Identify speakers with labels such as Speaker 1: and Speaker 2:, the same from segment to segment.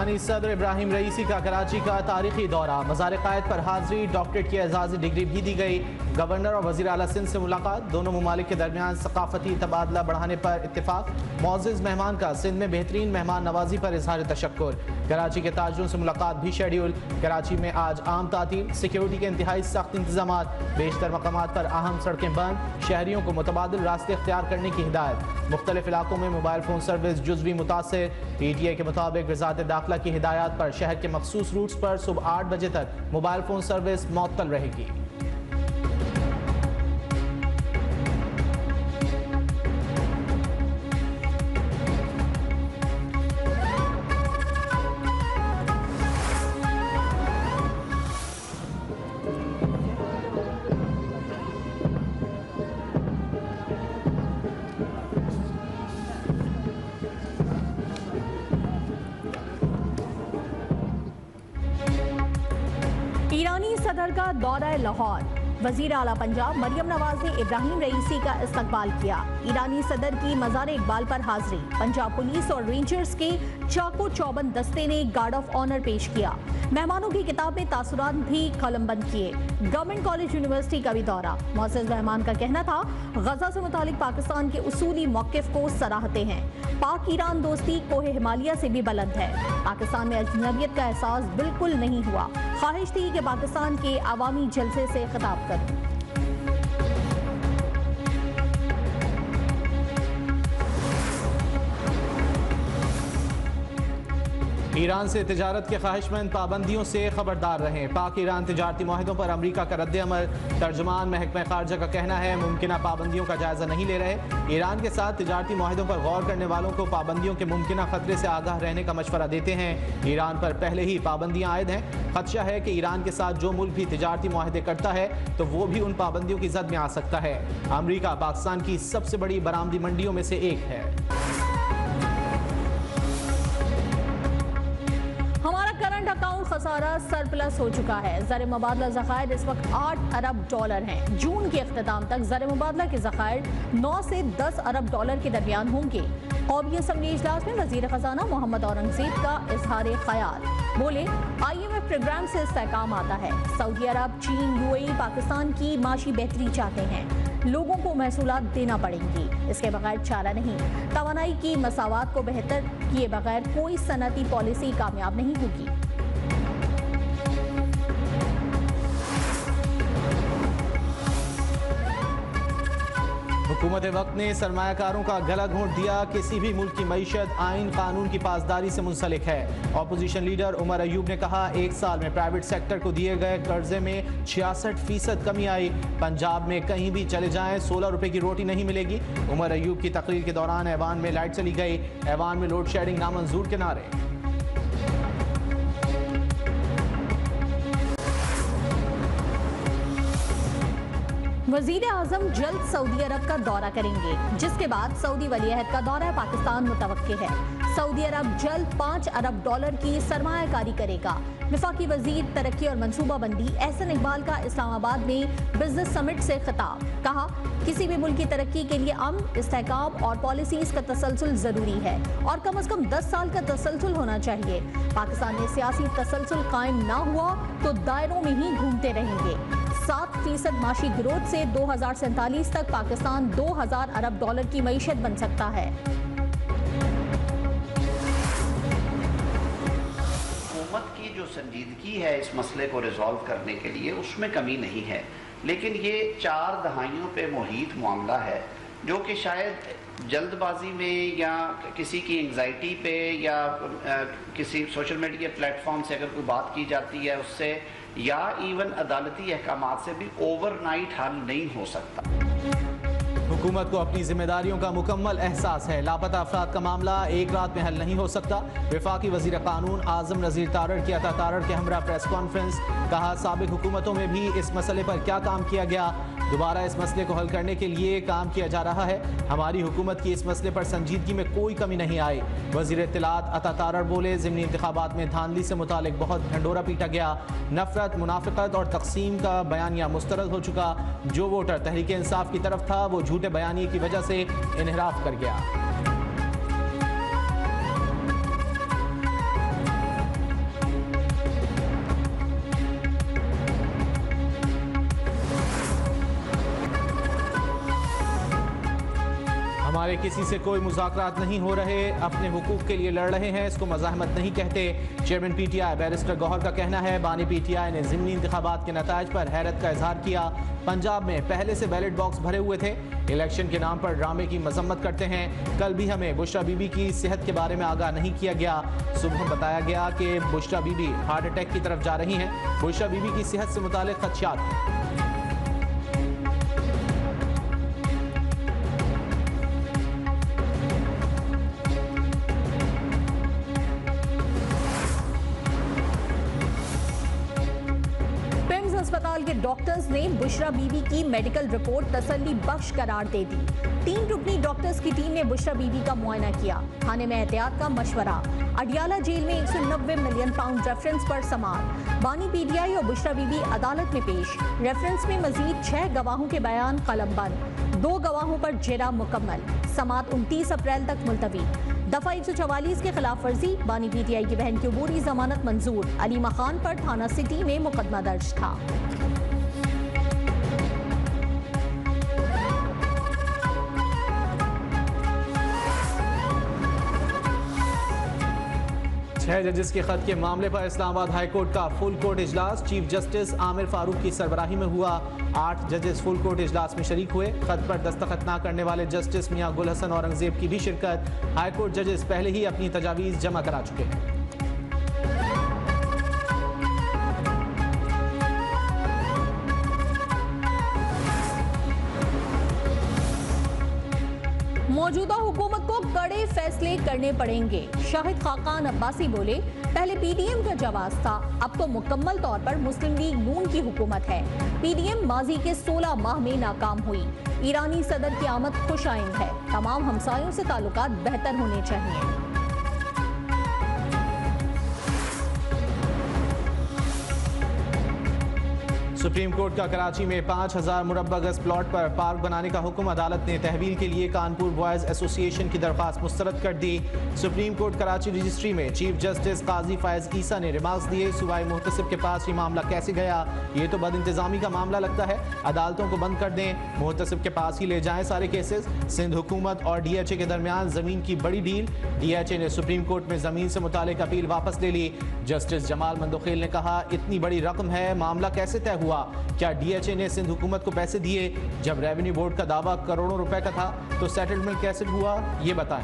Speaker 1: ईरानी सदर इब्राहिम रईसी का कराची का तारीखी दौरा, मज़ार क़ायद पर हाज़री, डॉक्टरेट की एजाज़ी डिग्री भी दी गई। गवर्नर और वज़ीर आला सिंध से मुलाकात, दोनों ममालिक के दरमियान सकाफ़ती तबादला बढ़ाने पर इत्तेफाक। मुअज़्ज़िज़ मेहमान का सिंध में बेहतरीन मेहमान नवाजी पर इज़हार तशक्कुर। कराची के ताजरों से मुलाकात भी शेड्यूल। कराची में आज आम तातील, सिक्योरिटी के इंतहाई सख्त इंतजाम, बेशतर मकामात पर अहम सड़कें बंद। शहरियों को मुतबादिल रास्ते इख्तियार करने की हिदायत। मुख्तलिफ इलाकों में मोबाइल फ़ोन सर्विस जुज़वी मुतासिर। PTI के मुताबिक वज़ारत दाखिला की हिदायत पर शहर के मखसूस रूट्स पर सुबह 8 बजे तक मोबाइल फ़ोन सर्विस मुअत्तल रहेगी।
Speaker 2: ईरानी सदर का दौरा लाहौर, वजीर आला पंजाब मरियम नवाज ने इब्राहिम रईसी का इस्तकबाल किया। ईरानी सदर की मज़ार इकबाल पर हाजिरी, पंजाब पुलिस और रेंजर्स के चाको चौबंद दस्ते ने गार्ड ऑफ ऑनर पेश किया। मेहमानों की किताब में तासुरात भी कलमबंद किए। गवर्नमेंट कॉलेज यूनिवर्सिटी का भी दौरा, मुअज़्ज़िज़ मेहमान का कहना था गजा से मुतालिक पाकिस्तान के उसूली मौक़िफ़ को सराहते हैं। पाक ईरान दोस्ती कोहे हिमालय से भी बुलंद है। पाकिस्तान में अजनबियत का एहसास बिल्कुल नहीं हुआ। ख्वाहिश थी कि पाकिस्तान के अवामी जलसे से खिताब करूं।
Speaker 1: ईरान से तिजारत के ख्वाहिशमंद पाबंदियों से खबरदार रहें। पाक ईरान तिजारती मुआहदों पर अमरीका का रद्द-ए-अमल। तर्जुमान महकमा खारजा का कहना है मुमकिन पाबंदियों का जायजा नहीं ले रहे। ईरान के साथ तिजारती मुआहदों पर गौर करने वालों को पाबंदियों के मुमकिन खतरे से आगाह रहने का मशवरा देते हैं। ईरान पर पहले ही पाबंदियां आयद हैं। खदशा है कि ईरान के साथ जो मुल्क भी तिजारती मुआहदे करता है तो वो भी उन पाबंदियों की जद में आ सकता है। अमरीका पाकिस्तान की सबसे बड़ी बरामदी मंडियों में से एक है।
Speaker 2: हमारा करंट अकाउंट खसारा सरप्लस हो चुका है। ज़र मुबादला ज़खायर इस वक्त 8 अरब डॉलर हैं। जून के इख्तिताम तक ज़र मुबादला के ज़खायर 9 से 10 अरब डॉलर के दरमियान होंगे। कौमी असम्बली इजलास में वज़ीर ख़जाना मोहम्मद औरंगज़ेब का इजहार ख्याल, बोले IMF प्रोग्राम से इस्तेहकाम आता है। सऊदी अरब, चीन, UAE पाकिस्तान की माशी बेहतरी चाहते हैं। लोगों को महसूलात देना पड़ेंगी, इसके बगैर चारा नहीं। तवानाई की मसावात को बेहतर किए बगैर कोई सनती पॉलिसी कामयाब नहीं होगी।
Speaker 1: हुकूमत वक्त ने सरमायाकारों का गला घोंट दिया। किसी भी मुल्क की मईशत आइन कानून की पासदारी से मुंसलिक है। अपोजिशन लीडर उमर अयूब ने कहा 1 साल में प्राइवेट सेक्टर को दिए गए कर्जे में 66% कमी आई। पंजाब में कहीं भी चले जाएं 16 रुपए की रोटी नहीं मिलेगी। उमर अयूब की तकरीर के दौरान ऐवान में लाइट चली गई। ऐवान में लोड शेडिंग नामंजूर के नारे।
Speaker 2: वज़ीर आज़म जल्द सऊदी अरब का दौरा करेंगे, जिसके बाद सऊदी वलीअहद का दौरा पाकिस्तान मुतवक्के है। सऊदी अरब जल्द 5 अरब डॉलर की सरमायाकारी करेगा। वफाकी वज़ीर तरक्की और मनसूबाबंदी एहसन इकबाल का इस्लामाबाद में बिजनेस समिट से खिताब, कहा किसी भी मुल्क की तरक्की के लिए अमन, इस्तेहकाम और पॉलिसीज़ का तसलसल ज़रूरी है और कम अज़ कम 10 साल का तसलसल होना चाहिए। पाकिस्तान में सियासी तसलसल कायम ना हुआ तो दायरों में ही घूमते रहेंगे। 7% माशी ग्रोथ से 2047 तक पाकिस्तान 2000 अरब डॉलर की मईशत बन सकता है।
Speaker 3: हुकूमत की जो संजीदगी है इस मसले को रिजॉल्व करने के लिए, उसमें कमी नहीं है, लेकिन ये 4 दहाइयों पे मुहीत मामला है जो कि शायद जल्दबाजी में या किसी की एंग्जाइटी पे या किसी सोशल मीडिया प्लेटफॉर्म से अगर कोई बात की जाती है उससे या इवन अदालती अहकामात से भी ओवरनाइट हल नहीं हो सकता।
Speaker 1: हुकूमत को अपनी जिम्मेदारियों का मुकम्मल एहसास है। लापता अफराद का मामला एक रात में हल नहीं हो सकता। वफाकी वजीर कानून आजम नज़ीर तारड़ की अता तारड़ के हमरा प्रेस कॉन्फ्रेंस, कहा साबिक हुकूमतों में भी इस मसले पर क्या काम किया गया, दोबारा इस मसले को हल करने के लिए काम किया जा रहा है। हमारी हुकूमत की इस मसले पर संजीदगी में कोई कमी नहीं आई। वजीर इत्तलात अता तारड़ बोले ज़िमनी इंतखाबात में धांधली से मुतालिक बहुत ढंडोरा पीटा गया। नफरत, मुनाफिकत और तकसीम का बयानिया मुस्तरद हो चुका। जो वोटर तहरीक इंसाफ की तरफ था वो झूठे बयानी की वजह से इनहराफ कर गया। हमारे किसी से कोई मुज़ाकरात नहीं हो रहे, अपने हुकूक के लिए लड़ रहे हैं, इसको मज़ाहमत नहीं कहते। चेयरमैन पीटीआई बैरिस्टर गौहर का कहना है। बानी पीटीआई ने ज़िमनी इंतखाबात के नताइज पर हैरत का इजहार किया। पंजाब में पहले से बैलेट बॉक्स भरे हुए थे, इलेक्शन के नाम पर ड्रामे की मजम्मत करते हैं। कल भी हमें बुशरा बीबी की सेहत के बारे में आगाह नहीं किया गया। सुबह बताया गया कि बुशरा बीबी हार्ट अटैक की तरफ जा रही हैं। बुशरा बीबी की सेहत से मुताल्लिक खदशात।
Speaker 2: अस्पताल के डॉक्टर्स ने बुशरा बीबी की मेडिकल रिपोर्ट तसल्ली बख्श करार दे दी। 3 रुकनी डॉक्टर्स की टीम ने बुशरा बीबी का मुआयना किया। थाने में एहतियात का मशवरा। अडियाला जेल में 190 मिलियन पाउंड रेफरेंस पर समाअत। बानी पीटीआई और बुशरा बीबी अदालत में पेश। रेफरेंस में मजीद 6 गवाहों के बयान कलमबंद। 2 गवाहों पर जेरा मुकम्मल। समाअत 29 अप्रैल तक मुलतवी। दफा 144 के खिलाफ वर्जी। बानी पीटीआई की बहन की अबूरी जमानत मंजूर। अलीमा खान पर थाना सिटी में मुकदमा दर्ज था।
Speaker 1: छह जजेस के खत के मामले पर इस्लामाबाद हाई कोर्ट का फुल कोर्ट इजलास चीफ जस्टिस आमिर फारूक की सरबराही में हुआ। 8 जजेस फुल कोर्ट इजलास में शरीक हुए। खत पर दस्तखत न करने वाले जस्टिस मियां गुल हसन औरंगजेब की भी शिरकत। हाई कोर्ट जजेस पहले ही अपनी तजावीज़ जमा करा चुके हैं।
Speaker 2: मौजूदा हुकूमत को कड़े फैसले करने पड़ेंगे। शाहिद खाकान अब्बासी बोले, पहले पीडीएम का जवाब था, अब तो मुकम्मल तौर पर मुस्लिम लीग नून की हुकूमत है। पीडीएम माजी के 16 माह में नाकाम हुई। ईरानी सदर की आमद खुश आइंद है। तमाम हमसायों से ताल्लुकात बेहतर होने चाहिए।
Speaker 1: सुप्रीम कोर्ट का कराची में 5000 मुरब्बा गज प्लॉट पर पार्क बनाने का हुक्म। अदालत ने तहवील के लिए कानपुर बॉयज एसोसिएशन की दरख्वास्त मुस्तरद कर दी। सुप्रीम कोर्ट कराची रजिस्ट्री में चीफ जस्टिस काजी फायज ईसा ने रिमार्क्स दिए। सूबाई मुहतसिब के पास ये मामला कैसे गया, ये तो बदइंतजामी का मामला लगता है। अदालतों को बंद कर दें, मुहतसिब के पास ही ले जाएं सारे केसेस। सिंध हुकूमत और डीएचए के दरमियान जमीन की बड़ी डील। डीएचए ने सुप्रीम कोर्ट में जमीन से मुतालिक अपील वापस ले ली। जस्टिस जमाल मंदोखेल ने कहा, इतनी बड़ी रकम है, मामला कैसे तय हुआ? क्या डीएचए ने सिंध हुकूमत को पैसे दिए? जब रेवेन्यू बोर्ड का दावा करोड़ों रुपए का था तो सेटलमेंट कैसे हुआ, ये बताएं।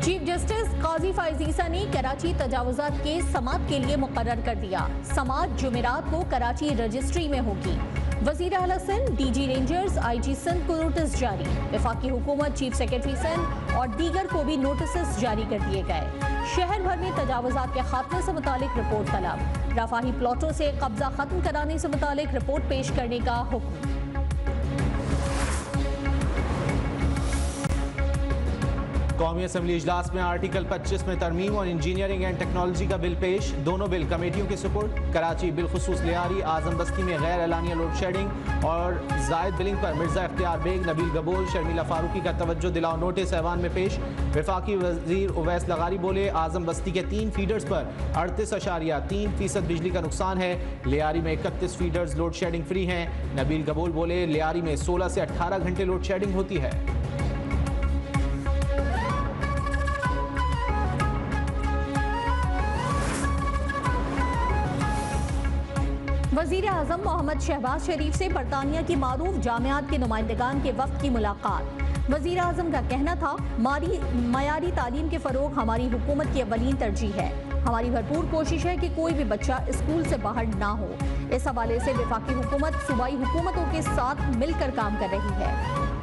Speaker 2: चीफ जस्टिस काजी फायज ईसा ने कराची तजावुजात केस समाअत के लिए मुकर्रर कर दिया। समाअत जुमेरात को कराची रजिस्ट्री में होगी। वजीर आला Sindh, DG rangers, IG Sindh को नोटिस जारी। वफाकी हुकूमत, चीफ सेक्रेटरी सिंध और दीगर को भी नोटिस जारी कर दिए गए। शहर भर में तजावुजात के खात्मे से मुतालिक रिपोर्ट तलब। रफाही प्लॉटों से कब्जा खत्म कराने से मुतालिक रिपोर्ट पेश करने का हुक्म।
Speaker 1: कौमी असम्बली इजलास में आर्टिकल 25 में तरमीम और इंजीनियरिंग एंड टेक्नोलॉजी का बिल पेश। दोनों बिल कमेटियों के सुपुर्द। कराची बिलखुसूस लियारी, आजम बस्ती में गैर एलानिया लोड शेडिंग और जायद बिलिंग पर मिर्जा इख्तियार बेग, नबील गबोल, शर्मिला फारूकी का तवज्जो दिलाओ नोटिस ऐवान में पेश। वफाकी वजीर उवैस लगारी बोले, आजम बस्ती के 3 फीडर्स पर 38.3% बिजली का नुकसान है। लियारी में 31 फीडर्स लोड शेडिंग फ्री हैं। नबील गबोल बोले, लियारी में 16 से 18 घंटे लोड शेडिंग होती है।
Speaker 2: वजीर आजम मोहम्मद शहबाज शरीफ से बरतानिया की मारूफ जामियात के नुमाइंदगान के वक्त की मुलाकात। वजीर आजम का कहना था, मयारी तालीम के फरोग हमारी हुकूमत की अव्वलीन तरजीह है। हमारी भरपूर कोशिश है कि कोई भी बच्चा स्कूल से बाहर ना हो। इस हवाले से वफाकी हुकूमत सूबाई हुकूमतों के साथ मिलकर काम कर रही है।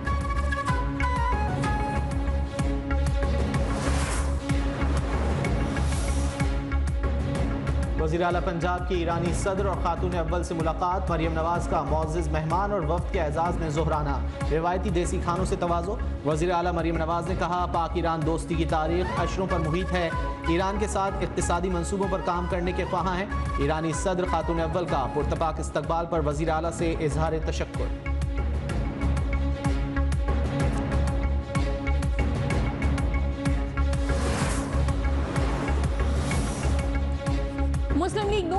Speaker 1: वज़ीर आला पंजाब की ईरानी सदर और खातून अव्वल से मुलाकात। मरियम नवाज का मुअज़्ज़िज़ मेहमान और वफ्द के एजाज़ में ज़ोहराना। रिवायती देसी खानों से तवाज़ो। वज़ीर आला मरियम नवाज ने कहा, पाक ईरान दोस्ती की तारीख अशरों पर मुहित है। ईरान के साथ इक़्तिसादी मंसूबों पर काम करने के ख्वाहां हैं। ईरानी सदर खातून अव्वल का पुरतपाक इस्तकबाल पर वज़ीर आला से इज़हार तशक्कुर।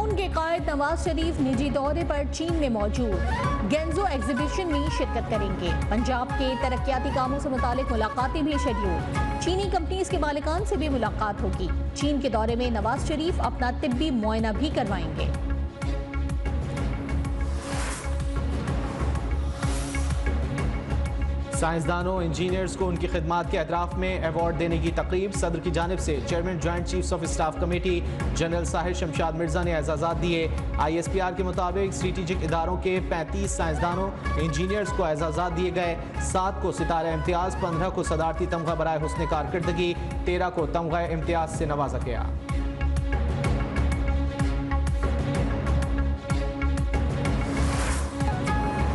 Speaker 2: पख्तून के कायद नवाज शरीफ निजी दौरे पर चीन में मौजूद। गेंजो एग्जीबिशन में शिरकत करेंगे। पंजाब के तरक्याती कामों से मुतालिक मुलाकातें भी शेड्यूल। चीनी कंपनीज के मालिकान से भी मुलाकात होगी। चीन के दौरे में नवाज शरीफ अपना तिब्बी मुआयना भी करवाएंगे।
Speaker 1: साइंसदानों इंजीनियर्स को उनकी खिदमात के एतराफ़ में अवार्ड देने की तकरीब सदर की जानिब से chairman joint chiefs of staff committee general Sahir Shamshad Mirza ने एजाज़ात दिए। ISPR के मुताबिक स्ट्रेटेजिक इदारों के 35 साइंसदानों इंजीनियर्स को एजाज़ात दिए गए। 7 को सितारा इम्तियाज़, 15 को सदारती तमगा बराए हुस्न कारकर्दगी, 13 को तमगा इम्तियाज़ से नवाजा गया।